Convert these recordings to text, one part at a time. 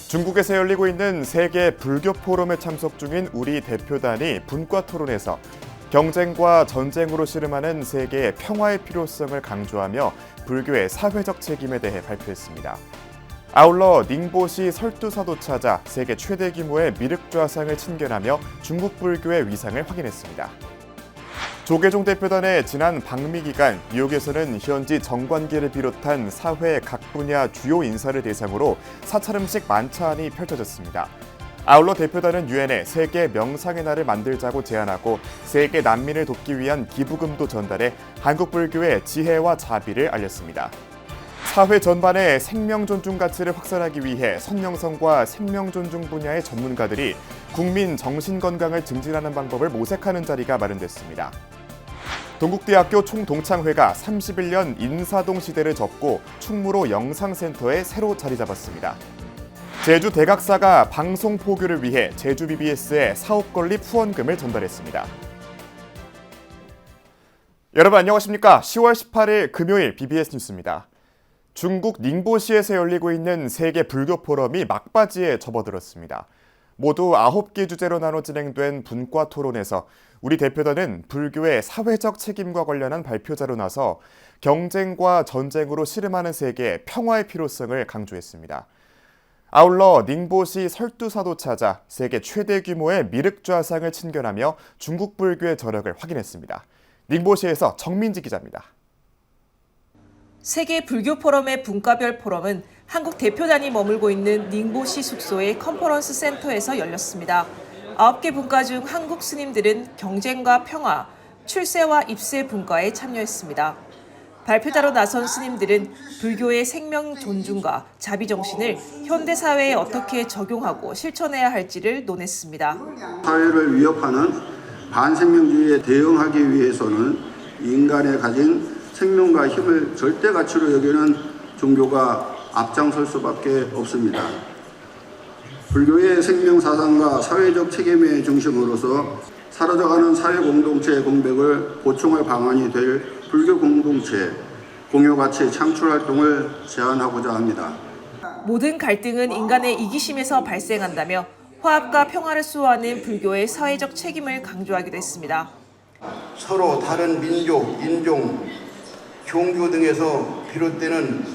중국에서 열리고 있는 세계 불교 포럼에 참석 중인 우리 대표단이 분과 토론에서 경쟁과 전쟁으로 씨름하는 세계의 평화의 필요성을 강조하며 불교의 사회적 책임에 대해 발표했습니다. 아울러 닝보시 설두사도 찾아 세계 최대 규모의 미륵좌상을 친견하며 중국 불교의 위상을 확인했습니다. 조계종 대표단의 지난 방미 기간 뉴욕에서는 현지 정관계를 비롯한 사회 각 분야 주요 인사를 대상으로 사찰음식 만찬이 펼쳐졌습니다. 아울러 대표단은 유엔에 세계 명상의 날을 만들자고 제안하고 세계 난민을 돕기 위한 기부금도 전달해 한국 불교의 지혜와 자비를 알렸습니다. 사회 전반의 생명 존중 가치를 확산하기 위해 선명성과 생명 존중 분야의 전문가들이 국민 정신 건강을 증진하는 방법을 모색하는 자리가 마련됐습니다. 동국대학교 총동창회가 31년 인사동 시대를 접고 충무로 영상센터에 새로 자리 잡았습니다. 제주 대각사가 방송 포교를 위해 제주 BBS에 사업 건립 후원금을 전달했습니다. 여러분 안녕하십니까? 10월 18일 금요일 BBS 뉴스입니다. 중국 닝보시에서 열리고 있는 세계 불교 포럼이 막바지에 접어들었습니다. 모두 9개 주제로 나눠 진행된 분과 토론에서 우리 대표단은 불교의 사회적 책임과 관련한 발표자로 나서 경쟁과 전쟁으로 씨름하는 세계의 평화의 필요성을 강조했습니다. 아울러 닝보시 설두사도 찾아 세계 최대 규모의 미륵좌상을 친견하며 중국 불교의 저력을 확인했습니다. 닝보시에서 정민지 기자입니다. 세계 불교 포럼의 분과별 포럼은 한국 대표단이 머물고 있는 닝보시 숙소의 컨퍼런스 센터에서 열렸습니다. 9개 분과 중 한국 스님들은 경쟁과 평화, 출세와 입세 분과에 참여했습니다. 발표자로 나선 스님들은 불교의 생명 존중과 자비 정신을 현대 사회에 어떻게 적용하고 실천해야 할지를 논했습니다. 사회를 위협하는 반생명주의에 대응하기 위해서는 인간의 가진 생명과 힘을 절대 가치로 여기는 종교가 앞장설 수밖에 없습니다. 불교의 생명 사상과 사회적 책임의 중심으로서 사라져가는 사회 공동체의 공백을 보충할 방안이 될 불교 공동체 공유 가치 창출 활동을 제안하고자 합니다. 모든 갈등은 인간의 이기심에서 발생한다며 화합과 평화를 수호하는 불교의 사회적 책임을 강조하기도 했습니다. 서로 다른 민족, 인종, 종교 등에서 비롯되는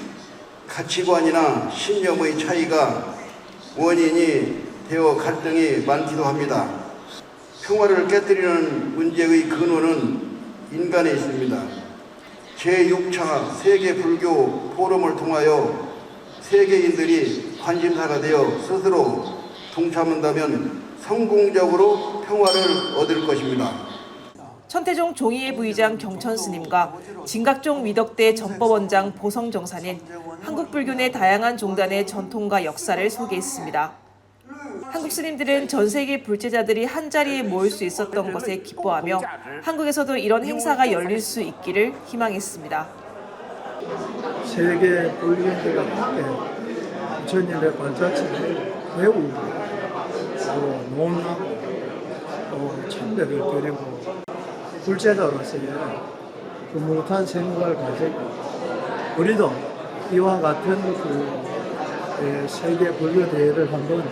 가치관이나 신념의 차이가 원인이 되어 갈등이 많기도 합니다. 평화를 깨뜨리는 문제의 근원은 인간에 있습니다. 제6차 세계 불교 포럼을 통하여 세계인들이 관심사가 되어 스스로 동참한다면 성공적으로 평화를 얻을 것입니다. 천태종 종이회 부의장 경천 스님과 진각종 위덕대 전법원장 보성 정사는 한국 불교 내 다양한 종단의 전통과 역사를 소개했습니다. 한국 스님들은 전 세계 불제자들이 한자리에 모일 수 있었던 것에 기뻐하며 한국에서도 이런 행사가 열릴 수 있기를 희망했습니다. 세계 불교인들과 함께 부처님의 발자취를 배우고 또 논하고 참배를 드리고 불제자로서의 그 못한 생각을 가지고 우리도 이와 같은 세계 불교 대회를 한번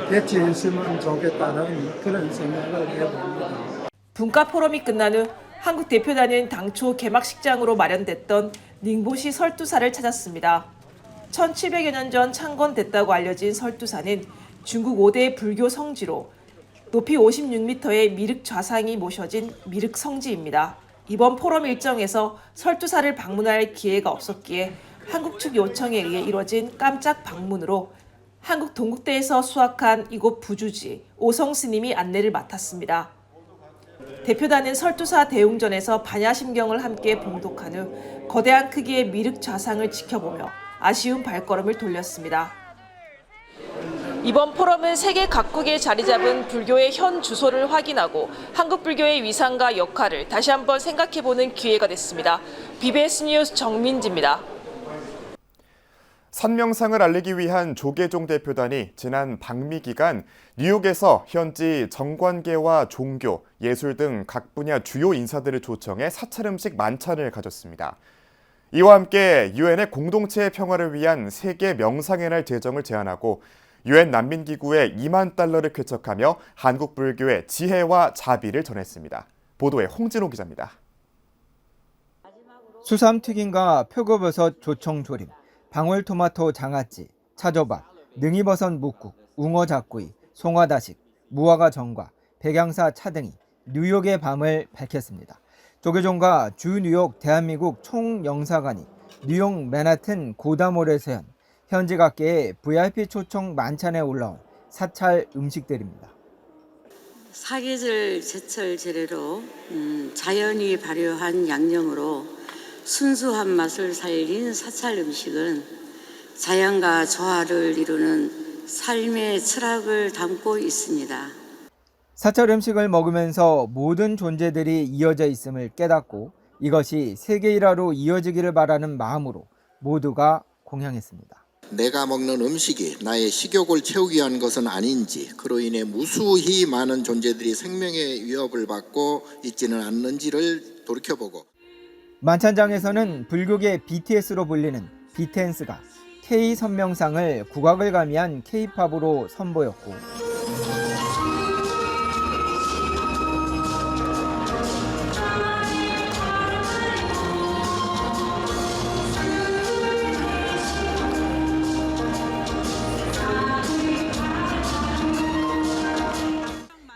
개최했으면 좋겠다는 그런 생각을 해봅니다. 분과 포럼이 끝난 후 한국 대표단은 당초 개막식장으로 마련됐던 닝보시 설두사를 찾았습니다. 1700여 년 전 창건됐다고 알려진 설두사는 중국 5대 불교 성지로 높이 56m의 미륵 좌상이 모셔진 미륵 성지입니다. 이번 포럼 일정에서 설두사를 방문할 기회가 없었기에 한국 측 요청에 의해 이뤄진 깜짝 방문으로 한국 동국대에서 수학한 이곳 부주지 오성 스님이 안내를 맡았습니다. 대표단은 설두사 대웅전에서 반야심경을 함께 봉독한 후 거대한 크기의 미륵 좌상을 지켜보며 아쉬운 발걸음을 돌렸습니다. 이번 포럼은 세계 각국에 자리 잡은 불교의 현 주소를 확인하고 한국 불교의 위상과 역할을 다시 한번 생각해보는 기회가 됐습니다. BBS 뉴스 정민지입니다. 선명상을 알리기 위한 조계종 대표단이 지난 방미 기간 뉴욕에서 현지 정관계와 종교, 예술 등 각 분야 주요 인사들을 초청해 사찰음식 만찬을 가졌습니다. 이와 함께 유엔의 공동체의 평화를 위한 세계 명상의 날 제정을 제안하고 유엔 난민기구에 2만 달러를 쾌척하며 한국 불교의 지혜와 자비를 전했습니다. 보도에 홍진호 기자입니다. 수삼튀김과 표고버섯 조청조림, 방울토마토 장아찌, 차조밥, 능이버섯 묵국, 웅어작구이, 송화다식, 무화과 전과, 백양사 차 등이 뉴욕의 밤을 밝혔습니다. 조계종과 주 뉴욕 대한민국 총영사관이 뉴욕 맨하튼 고다몰에 세운 현지 각계의 VIP 초청 만찬에 올라온 사찰 음식들입니다. 사계절 제철 재래로 자연이 발효한 양념으로 순수한 맛을 살린 사찰 음식은 자연과 조화를 이루는 삶의 철학을 담고 있습니다. 사찰 음식을 먹으면서 모든 존재들이 이어져 있음을 깨닫고 이것이 세계 일화로 이어지기를 바라는 마음으로 모두가 공양했습니다. 내가 먹는 음식이 나의 식욕을 채우기 위한 것은 아닌지, 그로 인해 무수히 많은 존재들이 생명의 위협을 받고 있지는 않는지를 돌이켜보고, 만찬장에서는 불교계 BTS로 불리는 BTS가 K 선명상을 국악을 가미한 K-팝으로 선보였고,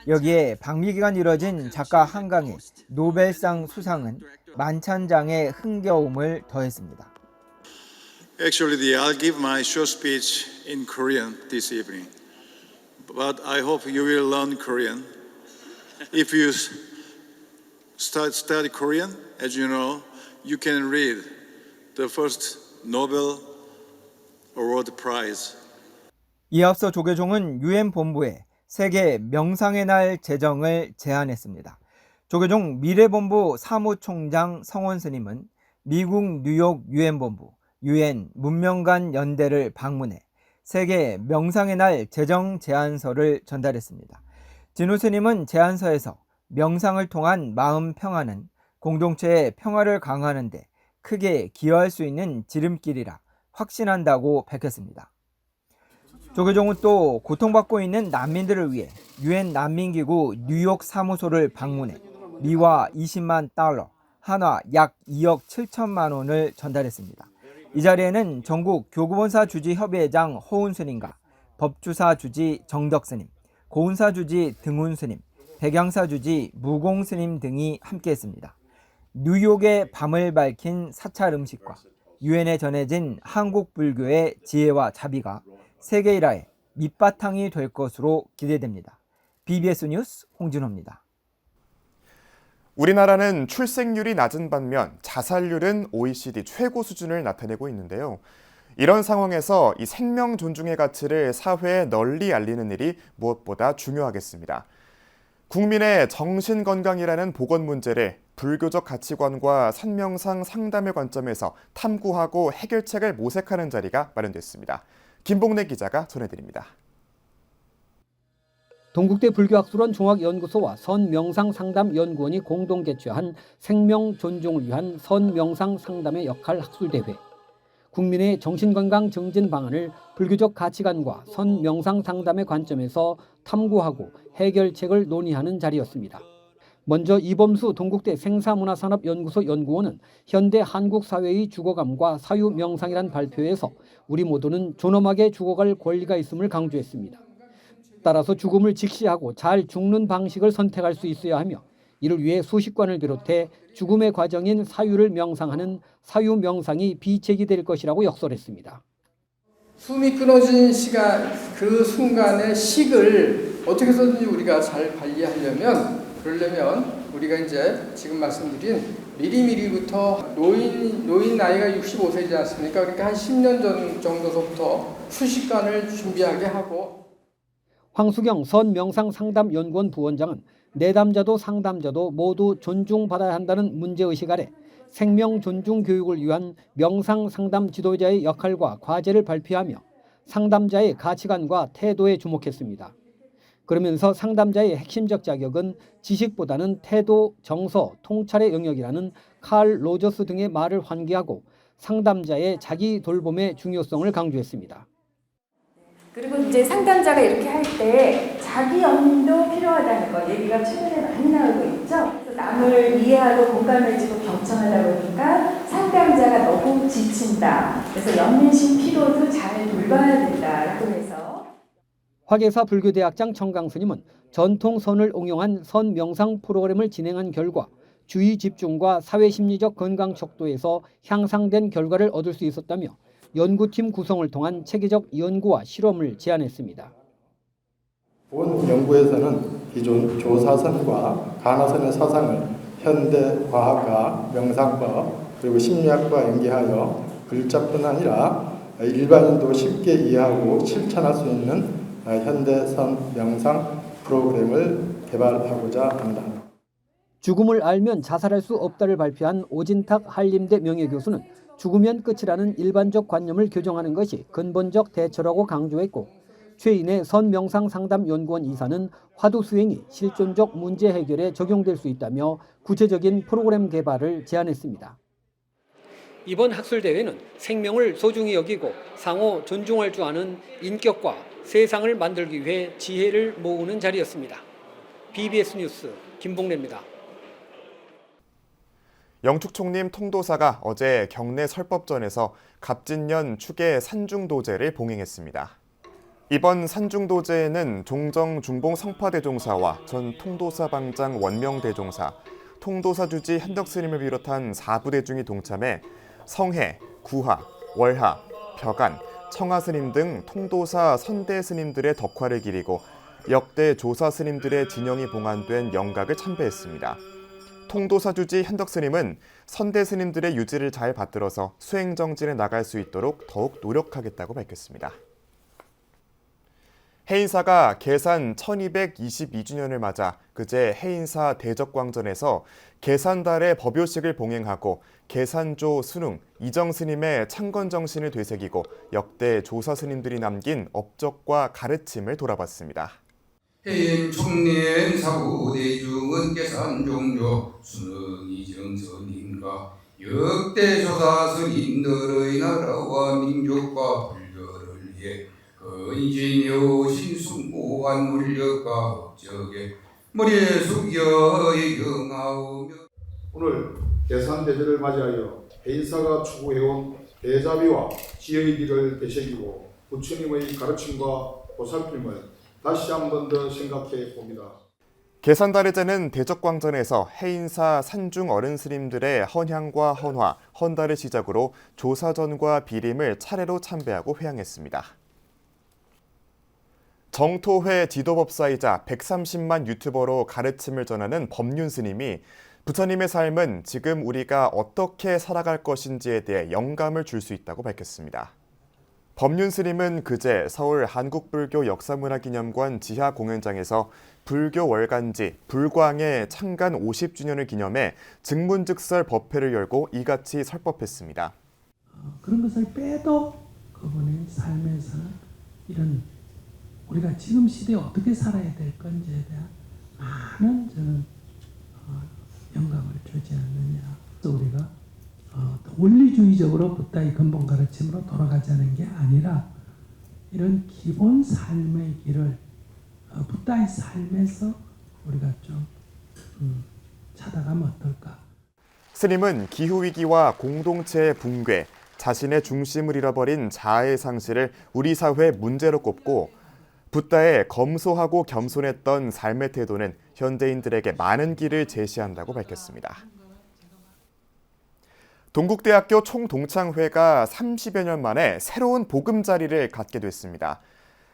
여기에 방미기간 이뤄진 작가 한강의 노벨상 수상은 만찬장의 흥겨움을 더했습니다. Actually, I'll give my short speech in Korean this evening, but I hope you will learn Korean. If you study Korean, as you know, you can read the first Nobel Award Prize. 이에 앞서 조계종은 유엔 본부에 세계 명상의 날 제정을 제안했습니다. 조계종 미래본부 사무총장 성원 스님은 미국 뉴욕 유엔 본부 유엔 문명관 연대를 방문해 세계 명상의 날 제정 제안서를 전달했습니다. 진우 스님은 제안서에서 명상을 통한 마음 평화는 공동체의 평화를 강화하는 데 크게 기여할 수 있는 지름길이라 확신한다고 밝혔습니다. 조계종은 또 고통받고 있는 난민들을 위해 유엔 난민기구 뉴욕 사무소를 방문해 미화 20만 달러, 한화 약 2억 7천만 원을 전달했습니다. 이 자리에는 전국 교구본사 주지 협의회장 허운 스님과 법주사 주지 정덕 스님, 고운사 주지 등운 스님, 백양사 주지 무공 스님 등이 함께했습니다. 뉴욕의 밤을 밝힌 사찰 음식과 유엔에 전해진 한국 불교의 지혜와 자비가 세계 일화의 밑바탕이 될 것으로 기대됩니다. BBS 뉴스 홍진호입니다. 우리나라는 출생률이 낮은 반면 자살률은 OECD 최고 수준을 나타내고 있는데요. 이런 상황에서 이 생명 존중의 가치를 사회에 널리 알리는 일이 무엇보다 중요하겠습니다. 국민의 정신건강이라는 보건 문제를 불교적 가치관과 선명상 상담의 관점에서 탐구하고 해결책을 모색하는 자리가 마련됐습니다. 김봉래 기자가 전해드립니다. 동국대 불교학술원 종합연구소와 선명상상담연구원이 공동 개최한 생명 존중을 위한 선명상상담의 역할 학술대회. 국민의 정신건강 증진 방안을 불교적 가치관과 선명상상담의 관점에서 탐구하고 해결책을 논의하는 자리였습니다. 먼저 이범수 동국대 생사문화산업연구소 연구원은 현대 한국 사회의 죽어감과 사유명상이란 발표에서 우리 모두는 존엄하게 죽어갈 권리가 있음을 강조했습니다. 따라서 죽음을 직시하고 잘 죽는 방식을 선택할 수 있어야 하며 이를 위해 수식관을 비롯해 죽음의 과정인 사유를 명상하는 사유명상이 비책이 될 것이라고 역설했습니다. 숨이 끊어진 시간, 그 순간의 식을 어떻게 해서든지 우리가 잘 관리하려면 그러려면 우리가 이제 지금 말씀드린 미리미리부터 노인 나이가 65세이지 않습니까? 그러니까 한 10년 전 정도서부터 수식관을 준비하게 하고. 황수경 선명상상담연구원 부원장은 내담자도 상담자도 모두 존중받아야 한다는 문제의식 아래 생명 존중 교육을 위한 명상상담 지도자의 역할과 과제를 발표하며 상담자의 가치관과 태도에 주목했습니다. 그러면서 상담자의 핵심적 자격은 지식보다는 태도, 정서, 통찰의 영역이라는 칼 로저스 등의 말을 환기하고 상담자의 자기 돌봄의 중요성을 강조했습니다. 그리고 이제 상담자가 이렇게 할 때 자기 연민도 필요하다는 거 얘기가 최근에 많이 나오고 있죠. 그래서 남을 이해하고 공감해주고 경청하다 보니까 상담자가 너무 지친다. 그래서 연민심 피로도 잘 돌봐야 된다라고 해서 화계사 불교대학장 청강스님은 전통선을 응용한 선 명상 프로그램을 진행한 결과 주의 집중과 사회심리적 건강 척도에서 향상된 결과를 얻을 수 있었다며 연구팀 구성을 통한 체계적 연구와 실험을 제안했습니다. 본 연구에서는 기존 조사선과 가나선의 사상을 현대 과학과 명상법 그리고 심리학과 연계하여 글자뿐 아니라 일반인도 쉽게 이해하고 실천할 수 있는 현대선 명상 프로그램을 개발하고자 한다. 죽음을 알면 자살할 수 없다를 발표한 오진탁 한림대 명예교수는 죽으면 끝이라는 일반적 관념을 교정하는 것이 근본적 대처라고 강조했고 최인의 선명상상담연구원 이사는 화두 수행이 실존적 문제 해결에 적용될 수 있다며 구체적인 프로그램 개발을 제안했습니다. 이번 학술대회는 생명을 소중히 여기고 상호 존중할 줄 아는 인격과 세상을 만들기 위해 지혜를 모으는 자리였습니다. BBS 뉴스 김봉래입니다. 영축총림 통도사가 어제 경내 설법전에서 갑진년 축의 산중도제를 봉행했습니다. 이번 산중도제에는 종정 중봉 성파대종사와 전 통도사방장 원명대종사, 통도사주지 현덕스님을 비롯한 4부대중이 동참해 성해, 구하, 월하, 벽안, 청하스님 등 통도사 선대스님들의 덕화를 기리고 역대 조사스님들의 진영이 봉안된 영각을 참배했습니다. 통도사주지 현덕스님은 선대스님들의 유지를 잘 받들어서 수행정진에 나갈 수 있도록 더욱 노력하겠다고 밝혔습니다. 해인사가 계산 1222주년을 맞아 그제 해인사 대적광전에서 계산달의 법요식을 봉행하고 계산조 순웅 이정스님의 창건정신을 되새기고 역대 조사스님들이 남긴 업적과 가르침을 돌아봤습니다. 해인 총림 사부 대중은 계산 종조 순흥 이정스님과 역대 조사 스님들의 나라와 민족과 불교를 위해 근신여 신숭고한 물력과 업적에 머리에 숙여 경하오며 오늘 계산대제를 맞이하여 해인사가 추구해온 대자비와 지혜의 길을 되새기고 부처님의 가르침과 보살핌을 다시 한 번 더 생각해 봅니다. 계산달의제는 대적광전에서 해인사 산중 어른 스님들의 헌향과 헌화, 헌달을 시작으로 조사전과 비림을 차례로 참배하고 회향했습니다. 정토회 지도법사이자 130만 유튜버로 가르침을 전하는 법륜 스님이 부처님의 삶은 지금 우리가 어떻게 살아갈 것인지에 대해 영감을 줄 수 있다고 밝혔습니다. 법륜 스님은 그제 서울 한국불교 역사문화기념관 지하 공연장에서 불교 월간지 불광의 창간 50주년을 기념해 증문즉설 법회를 열고 이같이 설법했습니다. 그런 것을 빼도 그분의 삶에서는 이런 우리가 지금 시대에 어떻게 살아야 될 건지에 대한 많은 저는 영감을 주지 않느냐. 그래서 우리가 원리주의적으로 붓다의 근본 가르침으로 돌아가자는 게 아니라 이런 기본 삶의 길을 붓다의 삶에서 우리가 좀 찾아가면 어떨까. 스님은 기후위기와 공동체의 붕괴, 자신의 중심을 잃어버린 자아의 상실을 우리 사회의 문제로 꼽고 붓다의 검소하고 겸손했던 삶의 태도는 현대인들에게 많은 길을 제시한다고 밝혔습니다. 동국대학교 총동창회가 30여 년 만에 새로운 보금자리를 갖게 됐습니다.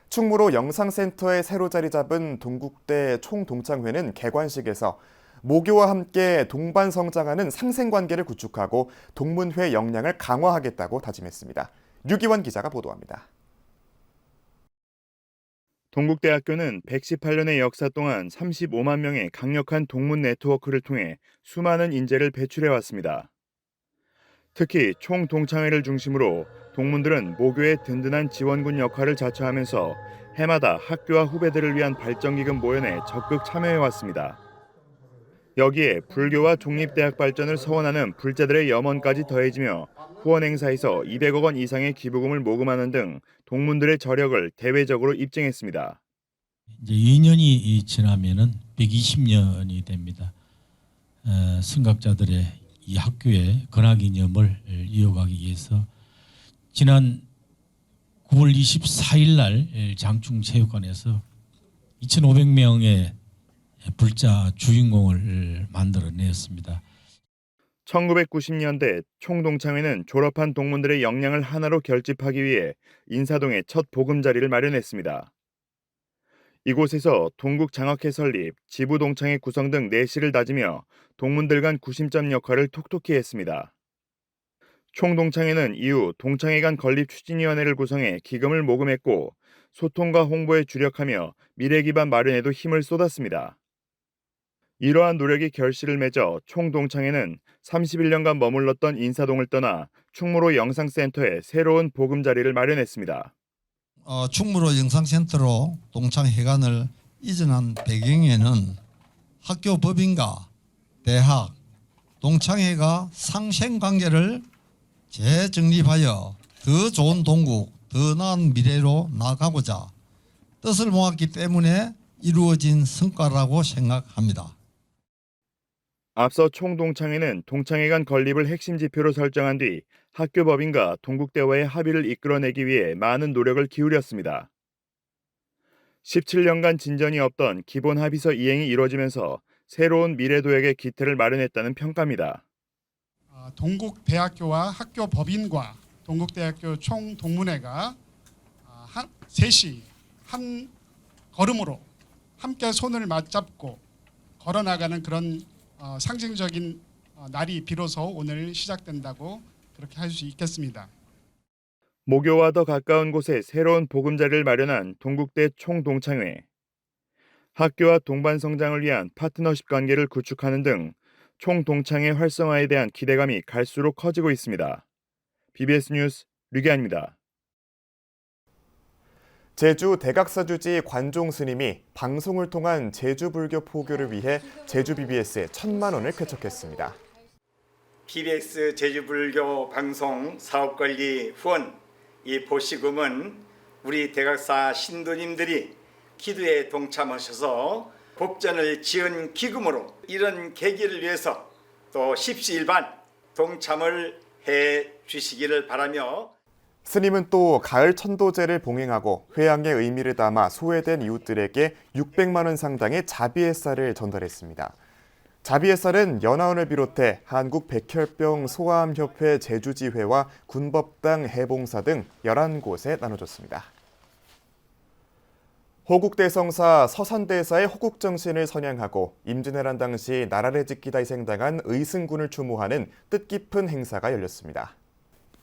충무로 영상센터에 새로 자리 잡은 동국대 총동창회는 개관식에서 모교와 함께 동반 성장하는 상생관계를 구축하고 동문회 역량을 강화하겠다고 다짐했습니다. 류기원 기자가 보도합니다. 동국대학교는 118년의 역사 동안 35만 명의 강력한 동문 네트워크를 통해 수많은 인재를 배출해왔습니다. 특히 총동창회를 중심으로 동문들은 모교의 든든한 지원군 역할을 자처하면서 해마다 학교와 후배들을 위한 발전기금 모연에 적극 참여해왔습니다. 여기에 불교와 독립대학 발전을 서원하는 불자들의 염원까지 더해지며 후원 행사에서 200억 원 이상의 기부금을 모금하는 등 동문들의 저력을 대외적으로 입증했습니다. 이제 2년이 지나면은 120년이 됩니다. 승각자들의 이 학교의 건학이념을 이어가기 위해서 지난 9월 24일 날 장충체육관에서 2,500명의 불자 주인공을 만들어냈습니다. 1990년대 총동창회는 졸업한 동문들의 역량을 하나로 결집하기 위해 인사동에 첫 보금자리를 마련했습니다. 이곳에서 동국장학회 설립, 지부동창회 구성 등 내실을 다지며 동문들 간 구심점 역할을 톡톡히 했습니다. 총동창회는 이후 동창회 간 건립 추진위원회를 구성해 기금을 모금했고 소통과 홍보에 주력하며 미래 기반 마련에도 힘을 쏟았습니다. 이러한 노력이 결실을 맺어 총동창회는 31년간 머물렀던 인사동을 떠나 충무로 영상센터에 새로운 보금자리를 마련했습니다. 충무로 영상센터로 동창회관을 이전한 배경에는 학교 법인과 대학, 동창회가 상생관계를 재정립하여 더 좋은 동국, 더 나은 미래로 나아가고자 뜻을 모았기 때문에 이루어진 성과라고 생각합니다. 앞서 총동창회는 동창회 간 건립을 핵심 지표로 설정한 뒤 학교 법인과 동국대와의 합의를 이끌어내기 위해 많은 노력을 기울였습니다. 17년간 진전이 없던 기본 합의서 이행이 이루어지면서 새로운 미래도약의 기틀을 마련했다는 평가입니다. 동국대학교와 학교 법인과 동국대학교 총동문회가 셋이 한 걸음으로 함께 손을 맞잡고 걸어나가는 그런 상징적인 날이 비로소 오늘 시작된다고 그렇게 할 수 있겠습니다. 모교와 더 가까운 곳에 새로운 보금자리를 마련한 동국대 총동창회. 학교와 동반 성장을 위한 파트너십 관계를 구축하는 등 총동창회 활성화에 대한 기대감이 갈수록 커지고 있습니다. BBS 뉴스 류기환입니다. 제주 대각사주지 관종 스님이 방송을 통한 제주 불교 포교를 위해 제주 BBS에 1,000만 원을 쾌척했습니다. BBS 제주 불교 방송 사업관리 후원 이 보시금은 우리 대각사 신도님들이 기도에 동참하셔서 법전을 지은 기금으로 이런 계기를 위해서 또 십시일반 동참을 해 주시기를 바라며 스님은 또 가을 천도제를 봉행하고 회양의 의미를 담아 소외된 이웃들에게 600만 원 상당의 자비햇살을 전달했습니다. 자비햇살은 연화원을 비롯해 한국백혈병 소아암협회 제주지회와 군법당 해봉사 등 11곳에 나눠졌습니다. 호국대성사 서산대사의 호국정신을 선양하고 임진왜란 당시 나라를 지키다 희생당한 의승군을 추모하는 뜻깊은 행사가 열렸습니다.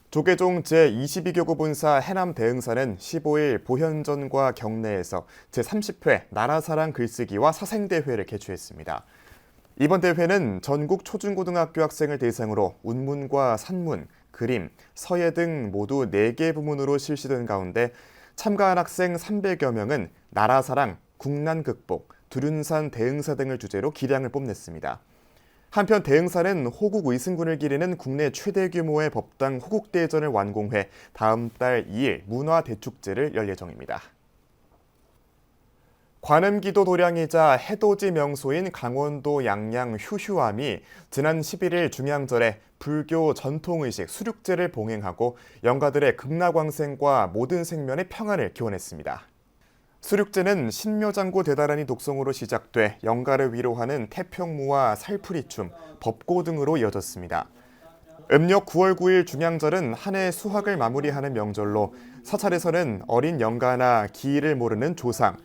조계종 제22교구 본사 해남대흥사는 15일 보현전과 경내에서 제30회 나라사랑 글쓰기와 사생대회를 개최했습니다. 이번 대회는 전국 초중고등학교 학생을 대상으로 운문과 산문, 그림, 서예 등 모두 4개 부문으로 실시된 가운데 참가한 학생 300여 명은 나라사랑, 국난 극복, 두륜산 대흥사 등을 주제로 기량을 뽐냈습니다. 한편 대흥사는 호국 의승군을 기리는 국내 최대 규모의 법당 호국대전을 완공해 다음 달 2일 문화대축제를 열 예정입니다. 관음기도 도량이자 해돋이 명소인 강원도 양양 휴휴암이 지난 11일 중양절에 불교 전통의식 수륙제를 봉행하고 영가들의 극락왕생과 모든 생명의 평안을 기원했습니다. 수륙제는 신묘장구 대다라니 독성으로 시작돼 영가를 위로하는 태평무와 살풀이춤, 법고 등으로 이어졌습니다. 음력 9월 9일 중양절은 한 해 수확을 마무리하는 명절로 사찰에서는 어린 영가나 기일을 모르는 조상,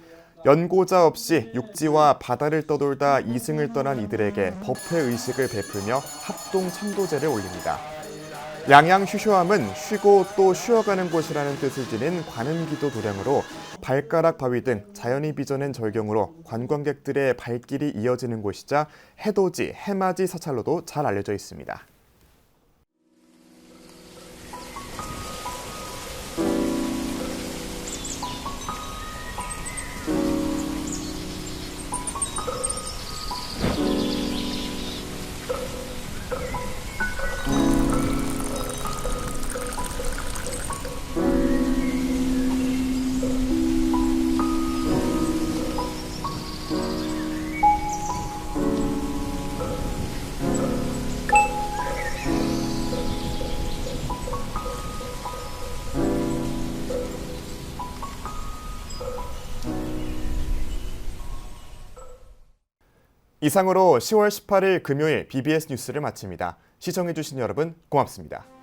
연고자 없이 육지와 바다를 떠돌다 이승을 떠난 이들에게 법회 의식을 베풀며 합동 천도제를 올립니다. 양양 휴휴암은 쉬고 또 쉬어가는 곳이라는 뜻을 지닌 관음기도 도량으로 발가락 바위 등 자연이 빚어낸 절경으로 관광객들의 발길이 이어지는 곳이자 해돋이, 해맞이 사찰로도 잘 알려져 있습니다. 이상으로 10월 18일 금요일 BBS 뉴스를 마칩니다. 시청해주신 여러분 고맙습니다.